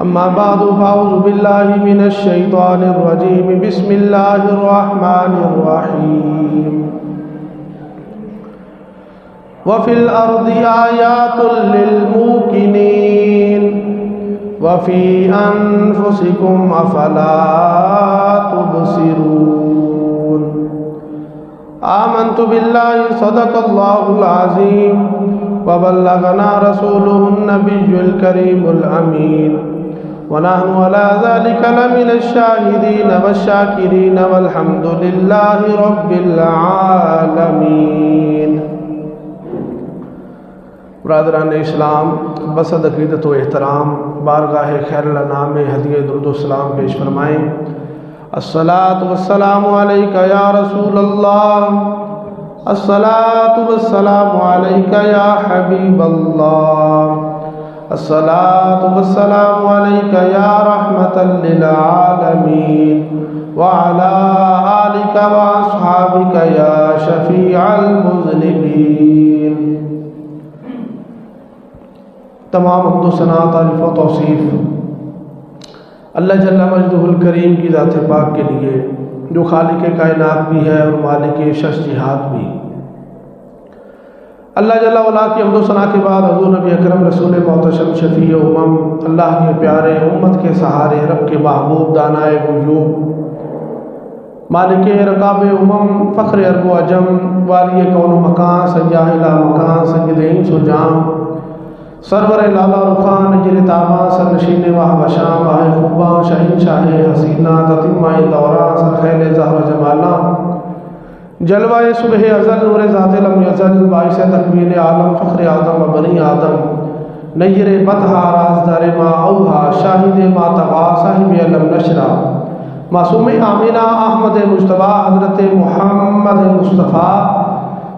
أما بعد فأعوذ بالله من الشيطان الرجيم بسم الله الرحمن الرحيم وفي الأرض آيات للموقنين وفي أنفسكم أفلا تبصرون آمنت بالله صدق الله العظيم وبلغنا رسوله النبي الكريم الأمين ونحن على ذلك لمن الشاهدين والشاكرين والحمد لله رب العالمين۔ برادران اسلام، بصد عقیدت و احترام بارگاہ خیر الانام میں ہدیہ درود و سلام پیش فرمائیں۔ الصلاۃ والسلام علیک یا رسول اللہ، الصلاۃ والسلام علیک یا حبیب اللہ، الصلاۃ والسلام علیک یا رحمۃ للعالمین وعلی آلک واصحابک یا شفیع المذنبین۔ تمام حمد و ثنا، تعریف و توصیف اللہ جل مجدہ الکریم کی ذات پاک کے لیے، جو خالق کائنات بھی ہے اور مالک شش جہات بھی۔ اللہ جل وعلا کی حمد و ثنا کے بعد حضور نبی اکرم رسول محتشم شفیع امم، اللہ کے پیارے، امت کے سہارے، رب کے محبوب، دانائے غیوب، مالک رکاب امم، فخر عرب و عجم، والی کون و مکان، سیاح لا مکان، سید انس و جام، سرور لالا رخان، نجر تاباں، سرنشین واہ بشام، آئے خوباں، شہین شاہ حسینہ، تتمہ دوران، سرخیل زہر جمالہ، جلوہ صبح ازل، نور ذات لم یزل، باعث تکوین عالم، فخر آدم و بنی آدم، نیر بطحہ، رازدار ما اوہا، شاہد ما تغا، صاحب علم نشرہ، معصوم آمینہ، احمد مجتبیٰ، حضرت محمد مصطفیٰ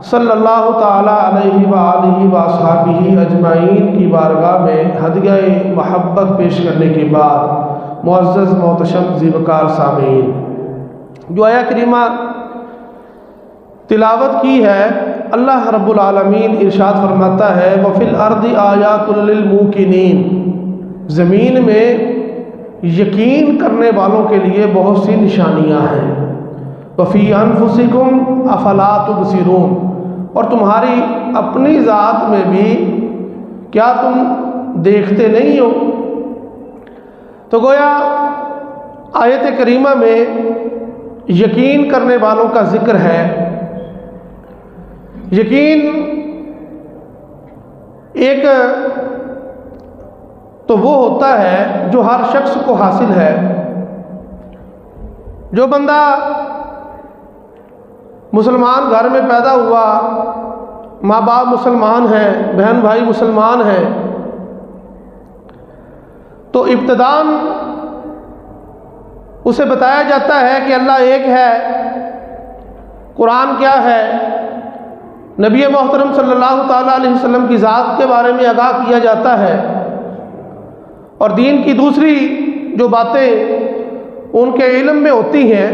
صلی اللہ تعالیٰ علیہ وآلہ وصحبہ اجمعین کی بارگاہ میں ہدیہ محبت پیش کرنے کے بعد معزز محتشم ذیوکار سامعین، جو آیہ کریمہ تلاوت کی ہے، اللہ رب العالمین ارشاد فرماتا ہے وَفِي الْأَرْضِ آیَاتٌ لِلْمُوقِنِينَ، زمین میں یقین کرنے والوں کے لیے بہت سی نشانیاں ہیں۔ وَفِي أَنفُسِكُمْ أَفَلَا تُبْصِرُونَ، اور تمہاری اپنی ذات میں بھی کیا تم دیکھتے نہیں ہو؟ تو گویا آیت کریمہ میں یقین کرنے والوں کا ذکر ہے۔ یقین ایک تو وہ ہوتا ہے جو ہر شخص کو حاصل ہے۔ جو بندہ مسلمان گھر میں پیدا ہوا، ماں باپ مسلمان ہیں، بہن بھائی مسلمان ہیں، تو ابتداً اسے بتایا جاتا ہے کہ اللہ ایک ہے، قرآن کیا ہے، نبی محترم صلی اللہ تعالیٰ علیہ وسلم کی ذات کے بارے میں آگاہ کیا جاتا ہے، اور دین کی دوسری جو باتیں ان کے علم میں ہوتی ہیں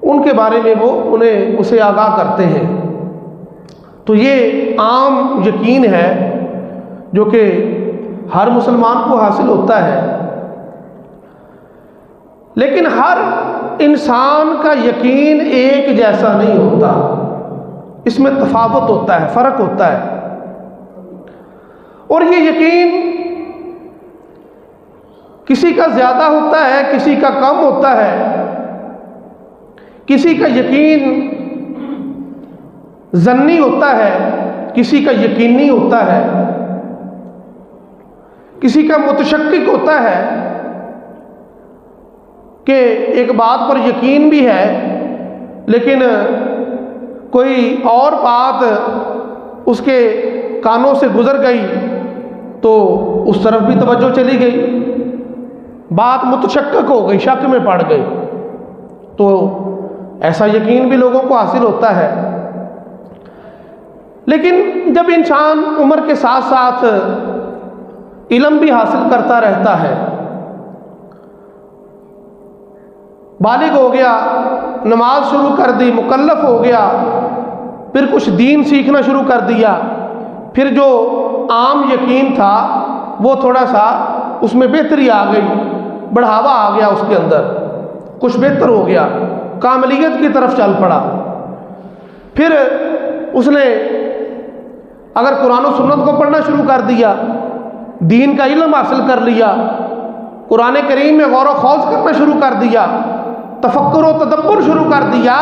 ان کے بارے میں وہ اسے آگاہ کرتے ہیں۔ تو یہ عام یقین ہے جو کہ ہر مسلمان کو حاصل ہوتا ہے، لیکن ہر انسان کا یقین ایک جیسا نہیں ہوتا، اس میں تفاوت ہوتا ہے، فرق ہوتا ہے، اور یہ یقین کسی کا زیادہ ہوتا ہے، کسی کا کم ہوتا ہے، کسی کا یقین ظنی ہوتا ہے، کسی کا یقینی ہوتا ہے، کسی کا متشکک ہوتا ہے کہ ایک بات پر یقین بھی ہے لیکن کوئی اور بات اس کے کانوں سے گزر گئی تو اس طرف بھی توجہ چلی گئی، بات متشکک ہو گئی، شک میں پڑ گئی۔ تو ایسا یقین بھی لوگوں کو حاصل ہوتا ہے، لیکن جب انسان عمر کے ساتھ ساتھ علم بھی حاصل کرتا رہتا ہے، بالغ ہو گیا، نماز شروع کر دی، مکلف ہو گیا، پھر کچھ دین سیکھنا شروع کر دیا، پھر جو عام یقین تھا وہ تھوڑا سا اس میں بہتری آ گئی، بڑھاوا آ گیا اس کے اندر، کچھ بہتر ہو گیا، کاملیت کی طرف چل پڑا۔ پھر اس نے اگر قرآن و سنت کو پڑھنا شروع کر دیا، دین کا علم حاصل کر لیا، قرآن کریم میں غور و خوض کرنا شروع کر دیا، تفکر و تدبر شروع کر دیا،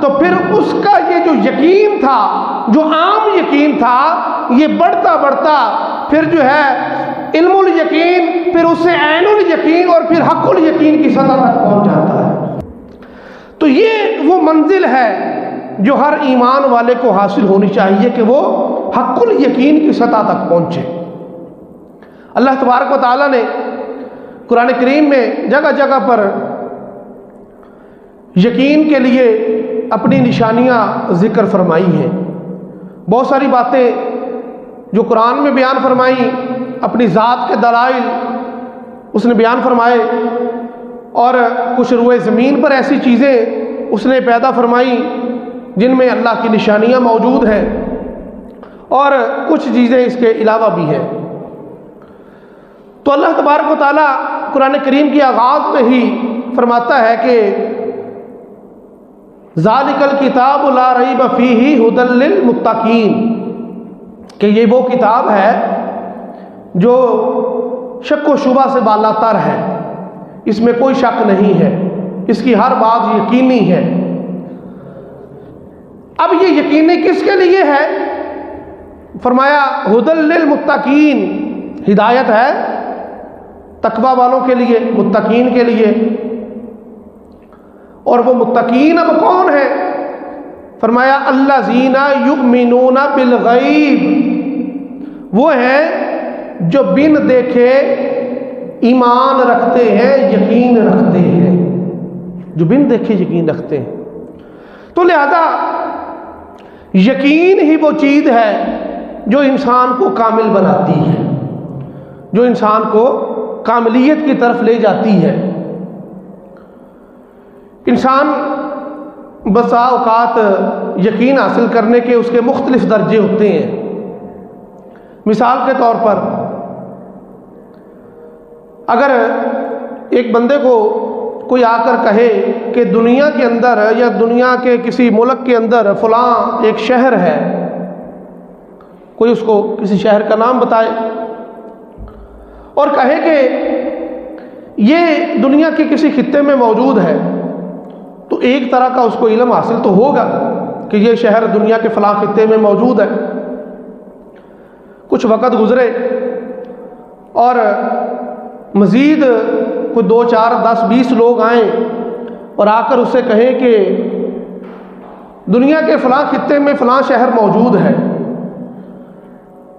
تو پھر اس کا یہ جو یقین تھا، جو عام یقین تھا، یہ بڑھتا بڑھتا پھر جو ہے علم الیقین، پھر اس سے عین الیقین اور پھر حق الیقین کی سطح تک پہنچ جاتا ہے۔ تو یہ وہ منزل ہے جو ہر ایمان والے کو حاصل ہونی چاہیے کہ وہ حق الیقین کی سطح تک پہنچے۔ اللہ تبارک و تعالیٰ نے قرآن کریم میں جگہ جگہ پر یقین کے لیے اپنی نشانیاں ذکر فرمائی ہیں۔ بہت ساری باتیں جو قرآن میں بیان فرمائی، اپنی ذات کے دلائل اس نے بیان فرمائے، اور کچھ روئے زمین پر ایسی چیزیں اس نے پیدا فرمائی جن میں اللہ کی نشانیاں موجود ہیں، اور کچھ چیزیں اس کے علاوہ بھی ہیں۔ تو اللہ تبارک و تعالیٰ قرآن کریم کی آغاز میں ہی فرماتا ہے کہ ذالک الکتاب لا ریب فیہ ھدی للمتقین، کہ یہ وہ کتاب ہے جو شک و شبہ سے بالا تر ہے، اس میں کوئی شک نہیں ہے، اس کی ہر بات یقینی ہے۔ اب یہ یقینی کس کے لیے ہے؟ فرمایا ھدی للمتقین، ہدایت ہے تقوی والوں کے لیے، متقین کے لیے۔ اور وہ متقین اب کون ہیں؟ فرمایا الذین یؤمنون بالغیب، وہ ہیں جو بن دیکھے ایمان رکھتے ہیں، یقین رکھتے ہیں، جو بن دیکھے یقین رکھتے ہیں۔ تو لہذا یقین ہی وہ چیز ہے جو انسان کو کامل بناتی ہے، جو انسان کو کاملیت کی طرف لے جاتی ہے۔ انسان بسا اوقات یقین حاصل کرنے کے اس کے مختلف درجے ہوتے ہیں۔ مثال کے طور پر اگر ایک بندے کو کوئی آ کر کہے کہ دنیا کے اندر یا دنیا کے کسی ملک کے اندر فلاں ایک شہر ہے، کوئی اس کو کسی شہر کا نام بتائے اور کہے کہ یہ دنیا کے کسی خطے میں موجود ہے، تو ایک طرح کا اس کو علم حاصل تو ہوگا کہ یہ شہر دنیا کے فلاں خطے میں موجود ہے۔ کچھ وقت گزرے اور مزید کوئی 2 4 10 20 لوگ آئیں اور آ کر اس سے کہیں کہ دنیا کے فلاں خطے میں فلاں شہر موجود ہے،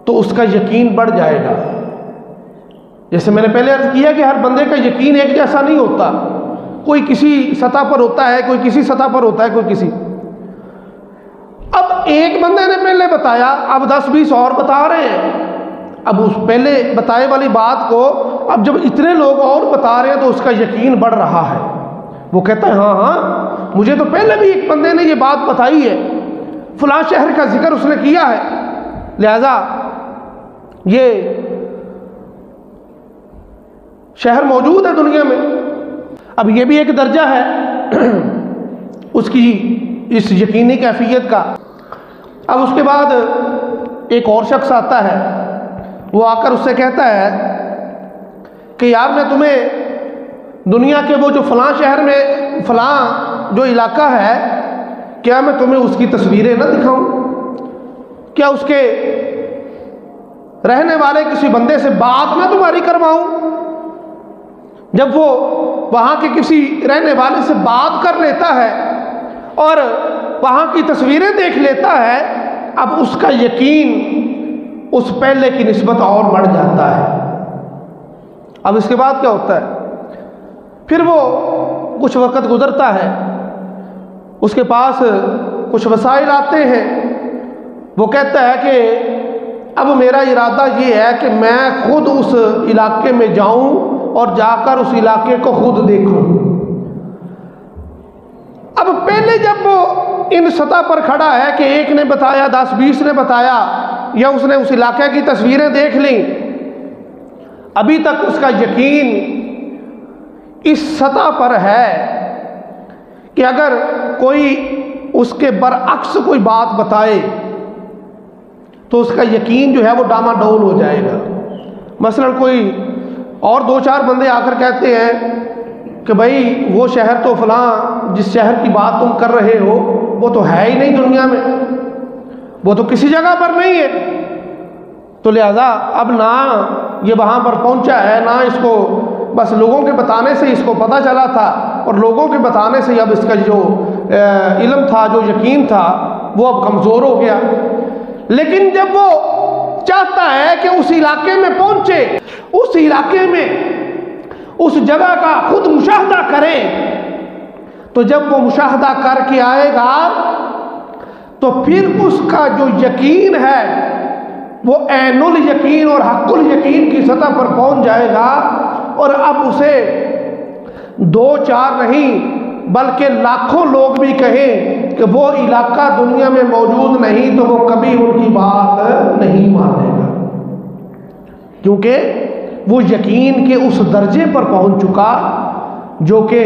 تو اس کا یقین بڑھ جائے گا۔ جیسے میں نے پہلے عرض کیا کہ ہر بندے کا یقین ایک جیسا نہیں ہوتا، کوئی کسی سطح پر ہوتا ہے، کوئی کسی سطح پر ہوتا ہے، کوئی کسی۔ اب ایک بندے نے پہلے بتایا، اب 10 20 اور بتا رہے ہیں، اب اس پہلے بتائے والی بات کو اب جب اتنے لوگ اور بتا رہے ہیں تو اس کا یقین بڑھ رہا ہے۔ وہ کہتا ہے ہاں ہاں مجھے تو پہلے بھی ایک بندے نے یہ بات بتائی ہے، فلاں شہر کا ذکر اس نے کیا ہے، لہذا یہ شہر موجود ہے دنیا میں۔ اب یہ بھی ایک درجہ ہے اس کی اس یقینی کیفیت کا۔ اب اس کے بعد ایک اور شخص آتا ہے، وہ آ کر اس سے کہتا ہے کہ یار میں تمہیں دنیا کے وہ جو فلاں شہر میں فلاں جو علاقہ ہے، کیا میں تمہیں اس کی تصویریں نہ دکھاؤں؟ کیا اس کے رہنے والے کسی بندے سے بات نہ تمہاری کرواؤں؟ جب وہ وہاں کے کسی رہنے والے سے بات کر لیتا ہے اور وہاں کی تصویریں دیکھ لیتا ہے، اب اس کا یقین اس پہلے کی نسبت اور بڑھ جاتا ہے۔ اب اس کے بعد کیا ہوتا ہے؟ پھر وہ کچھ وقت گزرتا ہے، اس کے پاس کچھ وسائل آتے ہیں، وہ کہتا ہے کہ اب میرا ارادہ یہ ہے کہ میں خود اس علاقے میں جاؤں اور جا کر اس علاقے کو خود دیکھوں۔ اب پہلے جب وہ ان سطح پر کھڑا ہے کہ ایک نے بتایا، 10 20 نے بتایا، یا اس نے اس علاقے کی تصویریں دیکھ لیں، ابھی تک اس کا یقین اس سطح پر ہے کہ اگر کوئی اس کے برعکس کوئی بات بتائے تو اس کا یقین جو ہے وہ ڈاما ڈول ہو جائے گا۔ مثلا کوئی اور دو چار بندے آ کر کہتے ہیں کہ بھائی وہ شہر تو فلاں جس شہر کی بات تم کر رہے ہو وہ تو ہے ہی نہیں دنیا میں، وہ تو کسی جگہ پر نہیں ہے، تو لہذا اب نہ یہ وہاں پر پہنچا ہے، نہ اس کو بس لوگوں کے بتانے سے اس کو پتہ چلا تھا، اور لوگوں کے بتانے سے اب اس کا جو علم تھا، جو یقین تھا، وہ اب کمزور ہو گیا۔ لیکن جب وہ چاہتا ہے کہ اس علاقے میں پہنچے، اس علاقے میں اس جگہ کا خود مشاہدہ کرے، تو جب وہ مشاہدہ کر کے آئے گا تو پھر اس کا جو یقین ہے وہ عین الیقین اور حق الیقین کی سطح پر پہنچ جائے گا، اور اب اسے دو چار نہیں بلکہ لاکھوں لوگ بھی کہیں کہ وہ علاقہ دنیا میں موجود نہیں تو وہ کبھی ان کی بات نہیں مانے گا، کیونکہ وہ یقین کے اس درجے پر پہنچ چکا جو کہ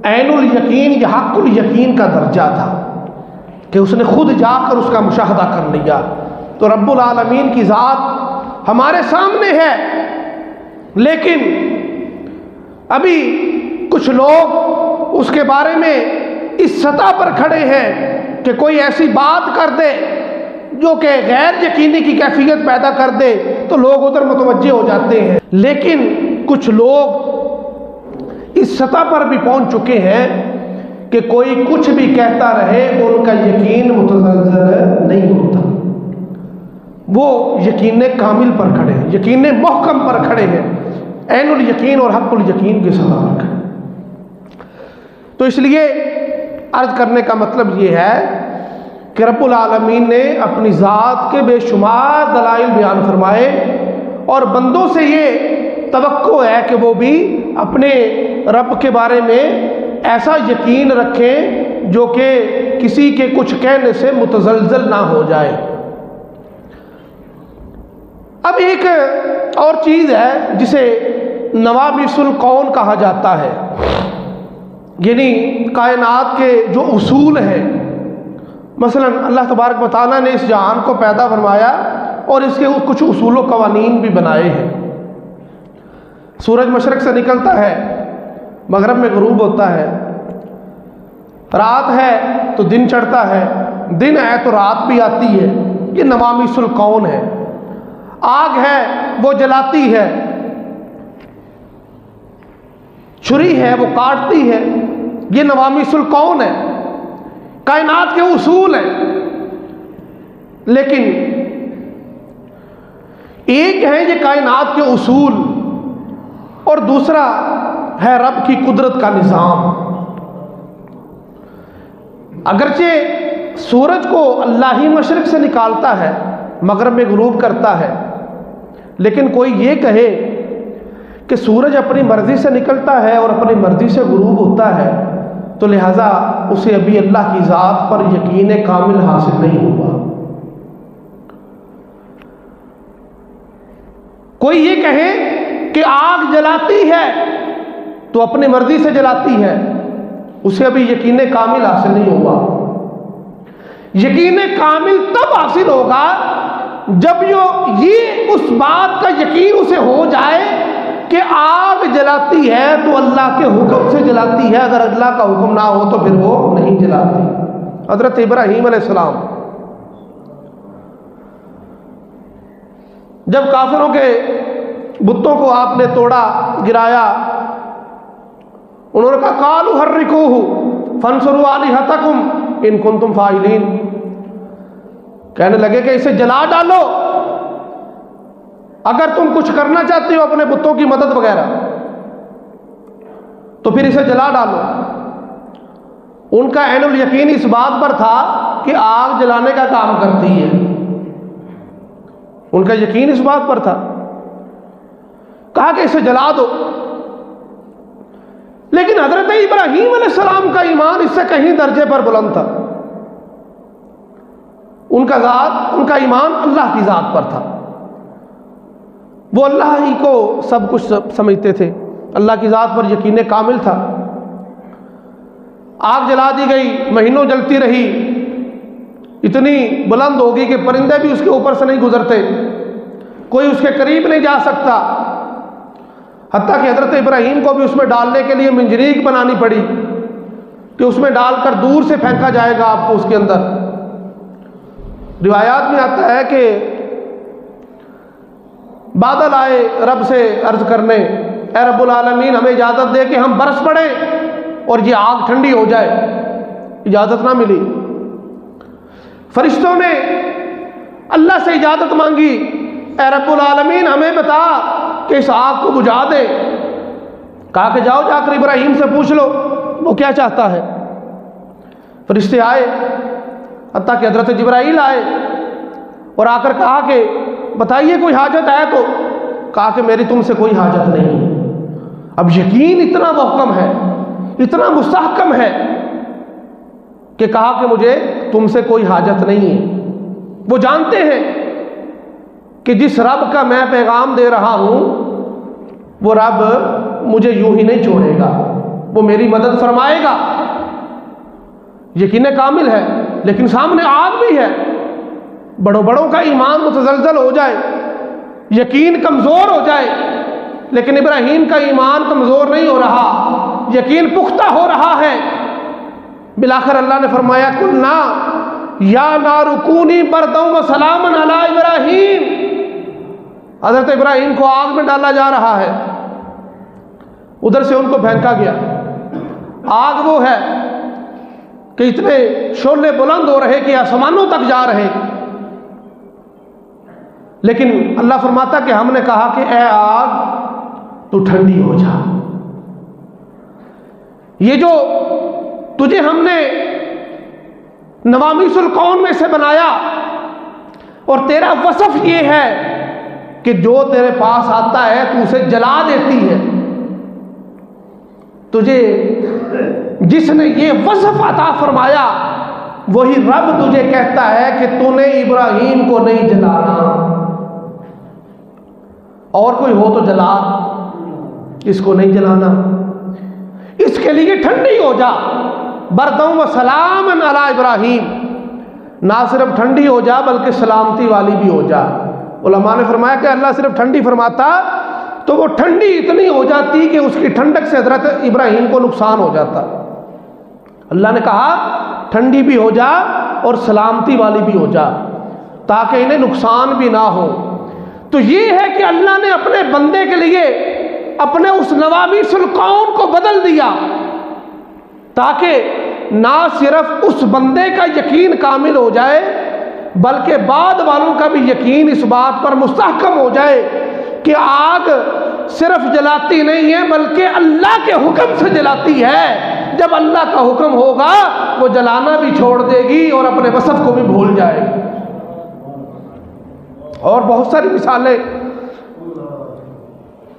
عین الیقین یا حق الیقین کا درجہ تھا، کہ اس نے خود جا کر اس کا مشاہدہ کر لیا۔ تو رب العالمین کی ذات ہمارے سامنے ہے، لیکن ابھی کچھ لوگ اس کے بارے میں اس سطح پر کھڑے ہیں کہ کوئی ایسی بات کر دے جو کہ غیر یقینی کی کیفیت پیدا کر دے تو لوگ ادھر متوجہ ہو جاتے ہیں، لیکن کچھ لوگ اس سطح پر بھی پہنچ چکے ہیں کہ کوئی کچھ بھی کہتا رہے ان کا یقین متزلزل نہیں ہوتا، وہ یقین کامل پر کھڑے ہیں، یقین محکم پر کھڑے ہیں، عین الیقین اور حق الیقین کے ساتھ پر کھڑے۔ تو اس لیے عرض کرنے کا مطلب یہ ہے کہ رب العالمین نے اپنی ذات کے بے شمار دلائل بیان فرمائے، اور بندوں سے یہ توقع ہے کہ وہ بھی اپنے رب کے بارے میں ایسا یقین رکھیں جو کہ کسی کے کچھ کہنے سے متزلزل نہ ہو جائے۔ اب ایک اور چیز ہے جسے نوامس الکون کہا جاتا ہے، یعنی کائنات کے جو اصول ہیں۔ مثلا اللہ تبارک و تعالیٰ نے اس جہان کو پیدا فرمایا اور اس کے کچھ اصول و قوانین بھی بنائے ہیں۔ سورج مشرق سے نکلتا ہے، مغرب میں غروب ہوتا ہے، رات ہے تو دن چڑھتا ہے، دن ہے تو رات بھی آتی ہے، یہ نوامس الکون ہے۔ آگ ہے وہ جلاتی ہے، چھری ہے وہ کاٹتی ہے، یہ نوامس الکون ہے، کائنات کے اصول ہیں۔ لیکن ایک ہے یہ کائنات کے اصول اور دوسرا ہے رب کی قدرت کا نظام۔ اگرچہ سورج کو اللہ ہی مشرق سے نکالتا ہے، مغرب میں غروب کرتا ہے، لیکن کوئی یہ کہے کہ سورج اپنی مرضی سے نکلتا ہے اور اپنی مرضی سے غروب ہوتا ہے تو لہٰذا اسے ابھی اللہ کی ذات پر یقین کامل حاصل نہیں ہوا۔ کوئی یہ کہے کہ آگ جلاتی ہے تو اپنی مرضی سے جلاتی ہے، اسے ابھی یقین کامل حاصل نہیں ہوا۔ یقین کامل تب حاصل ہوگا جب یہ اس بات کا یقین اسے ہو جائے کہ آگ جلاتی ہے تو اللہ کے حکم سے جلاتی ہے، اگر اللہ کا حکم نہ ہو تو پھر وہ نہیں جلاتی۔ حضرت ابراہیم علیہ السلام جب کافروں کے بتوں کو آپ نے توڑا گرایا، انہوں نے کہا قالوا حرقوہ فانصروا آلہتکم ان کنتم فاعلین، کہنے لگے کہ اسے جلا ڈالو اگر تم کچھ کرنا چاہتے ہو اپنے بتوں کی مدد وغیرہ، تو پھر اسے جلا ڈالو۔ ان کا عین الیقین اس بات پر تھا کہ آگ جلانے کا کام کرتی ہے، ان کا یقین اس بات پر تھا، کہا کہ اسے جلا دو۔ لیکن حضرت ابراہیم علیہ السلام کا ایمان اس سے کہیں درجے پر بلند تھا، ان کا ایمان اللہ کی ذات پر تھا۔ وہ اللہ ہی کو سب کچھ سمجھتے تھے، اللہ کی ذات پر یقین کامل تھا۔ آگ جلا دی گئی، مہینوں جلتی رہی، اتنی بلند ہوگی کہ پرندے بھی اس کے اوپر سے نہیں گزرتے، کوئی اس کے قریب نہیں جا سکتا، حتیٰ کہ حضرت ابراہیم کو بھی اس میں ڈالنے کے لیے منجریک بنانی پڑی کہ اس میں ڈال کر دور سے پھینکا جائے گا آپ کو اس کے اندر۔ روایات میں آتا ہے کہ بادل آئے رب سے عرض کرنے، اے رب العالمین ہمیں اجازت دے کہ ہم برس پڑیں اور یہ آگ ٹھنڈی ہو جائے، اجازت نہ ملی۔ فرشتوں نے اللہ سے اجازت مانگی، اے رب العالمین ہمیں بتا کہ اس آگ کو بجھا دے۔ کہا کہ جاؤ جا کر ابراہیم سے پوچھ لو وہ کیا چاہتا ہے۔ فرشتے آئے، حتیٰ کہ حضرت جبرائیل آئے اور آ کر کہا کہ بتائیے کوئی حاجت ہے تو؟ کہا کہ میری تم سے کوئی حاجت نہیں۔ اب یقین اتنا محکم ہے، اتنا مستحکم ہے کہ کہا کہ مجھے تم سے کوئی حاجت نہیں ہے۔ وہ جانتے ہیں کہ جس رب کا میں پیغام دے رہا ہوں وہ رب مجھے یوں ہی نہیں چھوڑے گا، وہ میری مدد فرمائے گا۔ یقین کامل ہے، لیکن سامنے آگ بھی ہے۔ بڑوں بڑوں کا ایمان متزلزل ہو جائے، یقین کمزور ہو جائے، لیکن ابراہیم کا ایمان کمزور نہیں ہو رہا، یقین پختہ ہو رہا ہے۔ بالآخر اللہ نے فرمایا قلنا یا نار کونی بردا وسلاما علی ابراہیم۔ حضرت ابراہیم کو آگ میں ڈالا جا رہا ہے، ادھر سے ان کو پھینکا گیا۔ آگ وہ ہے کہ اتنے شعلے بلند ہو رہے کہ آسمانوں تک جا رہے، لیکن اللہ فرماتا کہ ہم نے کہا کہ اے آگ تو ٹھنڈی ہو جا۔ یہ جو تجھے ہم نے نوامیس الکون میں سے بنایا اور تیرا وصف یہ ہے کہ جو تیرے پاس آتا ہے تو اسے جلا دیتی ہے، تجھے جس نے یہ وصف عطا فرمایا وہی رب تجھے کہتا ہے کہ تو نے ابراہیم کو نہیں جلانا، اور کوئی ہو تو جلا، اس کو نہیں جلانا، اس کے لیے ٹھنڈی ہو جا۔ بردم و سلام علی ابراہیم، نہ صرف ٹھنڈی ہو جا بلکہ سلامتی والی بھی ہو جا۔ علماء نے فرمایا کہ اللہ صرف ٹھنڈی فرماتا تو وہ ٹھنڈی اتنی ہو جاتی کہ اس کی ٹھنڈک سے حضرت ابراہیم کو نقصان ہو جاتا۔ اللہ نے کہا ٹھنڈی بھی ہو جا اور سلامتی والی بھی ہو جا تاکہ انہیں نقصان بھی نہ ہو۔ تو یہ ہے کہ اللہ نے اپنے بندے کے لیے اپنے اس نوامیس الکون کو بدل دیا تاکہ نہ صرف اس بندے کا یقین کامل ہو جائے بلکہ بعد والوں کا بھی یقین اس بات پر مستحکم ہو جائے کہ آگ صرف جلاتی نہیں ہے بلکہ اللہ کے حکم سے جلاتی ہے۔ جب اللہ کا حکم ہوگا وہ جلانا بھی چھوڑ دے گی اور اپنے وصف کو بھی بھول جائے گی۔ اور بہت ساری مثالیں،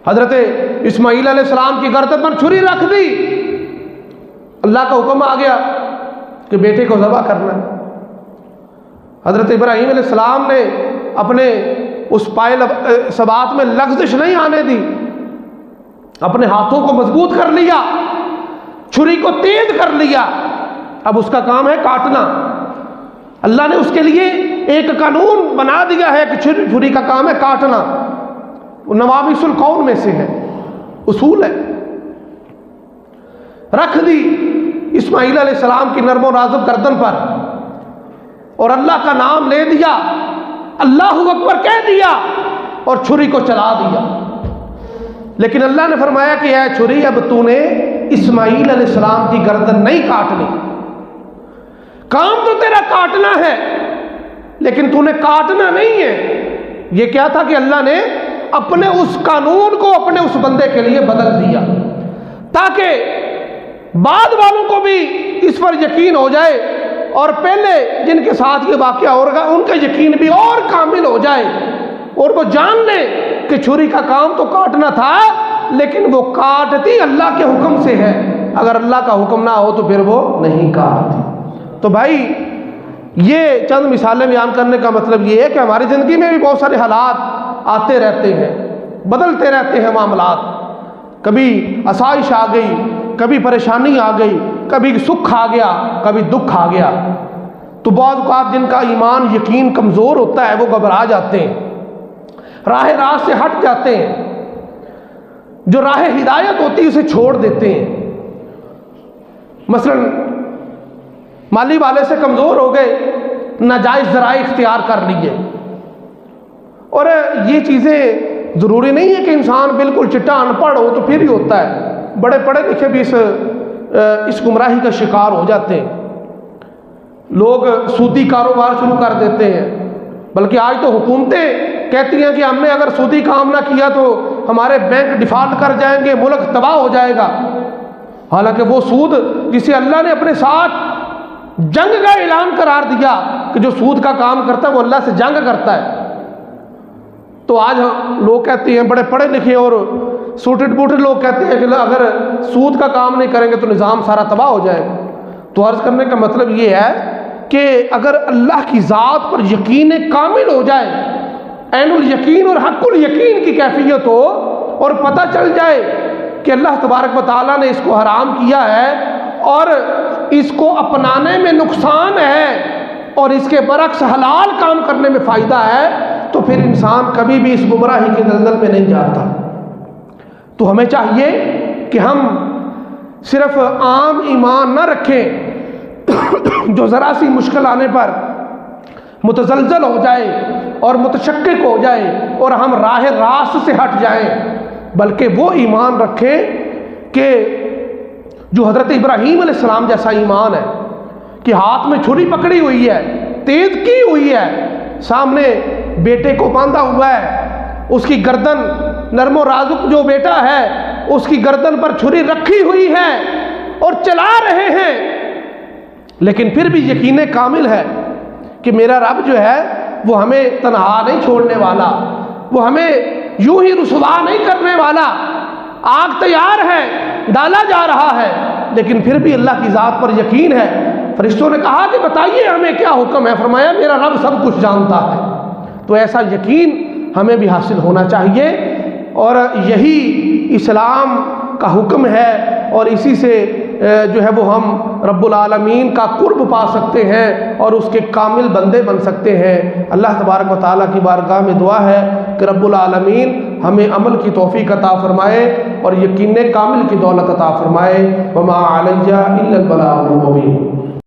حضرت اسماعیل علیہ السلام کی گردن پر چھری رکھ دی، اللہ کا حکم آ گیا کہ بیٹے کو ذبح کرنا ہے۔ حضرت ابراہیم علیہ السلام نے اپنے اس پائل ثبات میں لغزش نہیں آنے دی، اپنے ہاتھوں کو مضبوط کر لیا، چھری کو تیز کر لیا، اب اس کا کام ہے کاٹنا۔ اللہ نے اس کے لیے ایک قانون بنا دیا ہے کہ چھری کا کام ہے کاٹنا، وہ نوامیس الکون میں سے ہے، اصول ہے۔ رکھ دی اسماعیل علیہ السلام کی نرم و نازک گردن پر اور اللہ کا نام لے دیا، اللہ اکبر کہہ دیا اور چھری کو چلا دیا۔ لیکن اللہ نے فرمایا کہ اے چھری اب تو نے اسماعیل علیہ السلام کی گردن نہیں کاٹنی، کام تو تیرا کاٹنا ہے لیکن تو نے کاٹنا نہیں ہے۔ یہ کیا تھا کہ اللہ نے اپنے اس قانون کو اپنے اس بندے کے لیے بدل دیا تاکہ بعد والوں کو بھی اس پر یقین ہو جائے اور پہلے جن کے ساتھ یہ واقعہ ہوگا ان کا یقین بھی اور کامل ہو جائے اور وہ جان لے کہ چھری کا کام تو کاٹنا تھا لیکن وہ کاٹتی اللہ کے حکم سے ہے، اگر اللہ کا حکم نہ ہو تو پھر وہ نہیں کاٹتی۔ تو بھائی یہ چند مثالیں بیان کرنے کا مطلب یہ ہے کہ ہماری زندگی میں بھی بہت سارے حالات آتے رہتے ہیں، بدلتے رہتے ہیں معاملات، کبھی آسائش آ گئی، کبھی پریشانی آ گئی، کبھی سکھ آ گیا، کبھی دکھ آ گیا، تو بعض اوقات جن کا ایمان یقین کمزور ہوتا ہے وہ گھبرا جاتے ہیں، راہ راست سے ہٹ جاتے ہیں، جو راہ ہدایت ہوتی ہے اسے چھوڑ دیتے ہیں۔ مثلا مالی والے سے کمزور ہو گئے، ناجائز ذرائع اختیار کر لیے، اور یہ چیزیں ضروری نہیں ہے کہ انسان بالکل چٹا ان پڑھ ہو تو پھر ہی ہوتا ہے، بڑے پڑھے لکھے بھی اس گمراہی کا شکار ہو جاتے ہیں۔ لوگ سودی کاروبار شروع کر دیتے ہیں، بلکہ آج تو حکومتیں کہتی ہیں کہ ہم نے اگر سودی کام نہ کیا تو ہمارے بینک ڈیفالٹ کر جائیں گے، ملک تباہ ہو جائے گا، حالانکہ وہ سود جسے اللہ نے اپنے ساتھ جنگ کا اعلان قرار دیا کہ جو سود کا کام کرتا ہے وہ اللہ سے جنگ کرتا ہے، تو آج لوگ کہتے ہیں، بڑے پڑھے لکھے اور سوٹڈ بوٹڈ لوگ کہتے ہیں کہ اگر سود کا کام نہیں کریں گے تو نظام سارا تباہ ہو جائے گا۔ تو عرض کرنے کا مطلب یہ ہے کہ اگر اللہ کی ذات پر یقین کامل ہو جائے، عین الیقین اور حق الیقین کی کیفیت ہو، اور پتہ چل جائے کہ اللہ تبارک و تعالیٰ نے اس کو حرام کیا ہے اور اس کو اپنانے میں نقصان ہے اور اس کے برعکس حلال کام کرنے میں فائدہ ہے، تو پھر انسان کبھی بھی اس گمراہی کے دلدل میں نہیں جاتا۔ تو ہمیں چاہیے کہ ہم صرف عام ایمان نہ رکھیں جو ذرا سی مشکل آنے پر متزلزل ہو جائے اور متشکک ہو جائے اور ہم راہ راست سے ہٹ جائیں، بلکہ وہ ایمان رکھیں کہ جو حضرت ابراہیم علیہ السلام جیسا ایمان ہے کہ ہاتھ میں چھری پکڑی ہوئی ہے، تیز کی ہوئی ہے، سامنے بیٹے کو باندھا ہوا ہے، اس کی گردن نرم و نازک جو بیٹا ہے اس کی گردن پر چھری رکھی ہوئی ہے اور چلا رہے ہیں، لیکن پھر بھی یقین کامل ہے کہ میرا رب جو ہے وہ ہمیں تنہا نہیں چھوڑنے والا، وہ ہمیں یوں ہی رسوا نہیں کرنے والا، آگ تیار ہے، ڈالا جا رہا ہے، لیکن پھر بھی اللہ کی ذات پر یقین ہے۔ فرشتوں نے کہا کہ بتائیے ہمیں کیا حکم ہے، فرمایا میرا رب سب کچھ جانتا ہے۔ تو ایسا یقین ہمیں بھی حاصل ہونا چاہیے، اور یہی اسلام کا حکم ہے، اور اسی سے جو ہے وہ ہم رب العالمین کا قرب پا سکتے ہیں اور اس کے کامل بندے بن سکتے ہیں۔ اللہ تبارک و تعالیٰ کی بارگاہ میں دعا ہے کہ رب العالمین ہمیں عمل کی توفیق عطا فرمائے اور یقین کامل کی دولت عطا فرمائے۔ وما علیہ الا البلاغ المبین۔